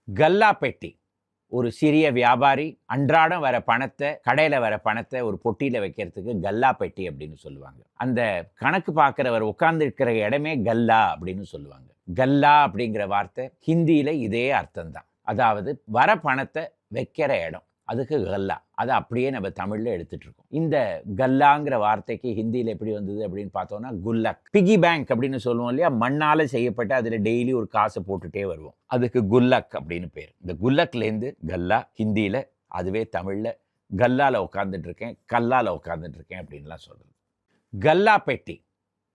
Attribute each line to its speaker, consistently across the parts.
Speaker 1: கல்லா பெட்டி. ஒரு சிறிய வியாபாரி அன்றாடம் வர பணத்தை, கடையில வர பணத்தை ஒரு பொட்டியில வைக்கிறதுக்கு கல்லா பெட்டி அப்படின்னு சொல்லுவாங்க. அந்த கணக்கு பார்க்கிறவர் உட்கார்ந்து இருக்கிற இடமே கல்லா அப்படின்னு சொல்லுவாங்க. கல்லா அப்படிங்கிற வார்த்தை ஹிந்தியில இதே அர்த்தம் தான். அதாவது வர பணத்தை வைக்கிற இடம். அதுக்கு கல்லா. அதை அப்படியே நம்ம தமிழ்ல எடுத்துட்டு இருக்கோம். இந்த கல்லாங்கிற வார்த்தைக்கு ஹிந்தியில எப்படி வந்தது அப்படின்னு பார்த்தோம்னா குல்லக். பிகி பேங்க் அப்படின்னு சொல்லுவோம் இல்லையா? மண்ணால செய்யப்பட்ட அதுல டெய்லி ஒரு காசை போட்டுட்டே வருவோம். அதுக்கு குல்லக் அப்படின்னு பேர். இந்த குல்லக்லேருந்து கல்லா ஹிந்தியில, அதுவே தமிழ்ல கல்லால உட்கார்ந்துட்டு இருக்கேன், கல்லால உட்கார்ந்துட்டு இருக்கேன் அப்படின்லாம் சொல்றது. கல்லா பெட்டி.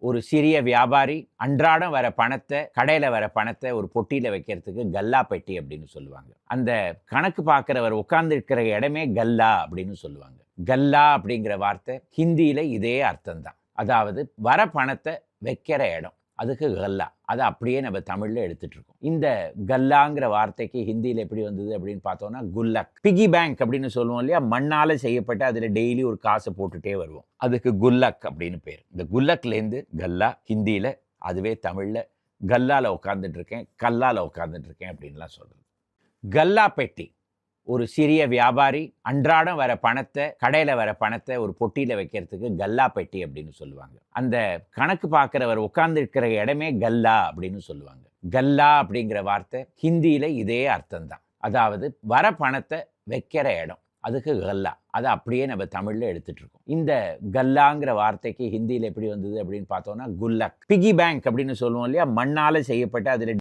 Speaker 1: ஒரு சிறிய வியாபாரி அன்றாடம் வர பணத்தை, கடையில வர பணத்தை ஒரு பொட்டியில வைக்கிறதுக்கு கல்லா பெட்டி அப்படின்னு சொல்லுவாங்க. அந்த கணக்கு பார்க்கிறவர் உட்கார்ந்து இருக்கிற இடமே கல்லா அப்படின்னு சொல்லுவாங்க. கல்லா அப்படிங்கிற வார்த்தை ஹிந்தியில இதே அர்த்தம் தான். அதாவது வர பணத்தை வைக்கிற இடம். அதுக்கு கல்லா. அதை அப்படியே நம்ம தமிழ்ல எடுத்துட்டு இருக்கோம். இந்த கல்லாங்கிற வார்த்தைக்கு ஹிந்தியில எப்படி வந்தது அப்படின்னு பார்த்தோம்னா குல்லக். பிகி பேங்க் அப்படின்னு சொல்லுவோம் இல்லையா? மண்ணால செய்யப்பட்ட அதுல டெய்லி ஒரு காசை போட்டுட்டே வருவோம். அதுக்கு குல்லக் அப்படின்னு பேர். இந்த குல்லக்லேருந்து கல்லா ஹிந்தியில, அதுவே தமிழ்ல கல்லால உட்கார்ந்துட்டு இருக்கேன், கல்லால உட்கார்ந்துட்டு இருக்கேன் அப்படின்லாம் சொல்றது. கல்லா பெட்டி. ஒரு சிறிய வியாபாரி அன்றாடம் வர பணத்தை, கடையில வர பணத்தை ஒரு பொட்டியில வைக்கிறதுக்கு கல்லா பெட்டி அப்படின்னு சொல்லுவாங்க. அந்த கணக்கு பார்க்கிறவர் உட்கார்ந்து இருக்கிற இடமே கல்லா அப்படின்னு சொல்லுவாங்க. கல்லா அப்படிங்கிற வார்த்தை ஹிந்தியில இதே அர்த்தம் தான். அதாவது வர பணத்தை வைக்கிற இடம். அதுக்கு கல்லா. அதை அப்படியே நம்ம தமிழ்ல எடுத்துட்டு இருக்கோம். இந்த கல்லாங்கிற வார்த்தைக்கு ஹிந்தியில எப்படி வந்தது அப்படின்னு பார்த்தோம்னா குல்லக். பிகி பேங்க் அப்படின்னு சொல்லுவோம் இல்லையா? மண்ணால செய்யப்பட்ட அதுல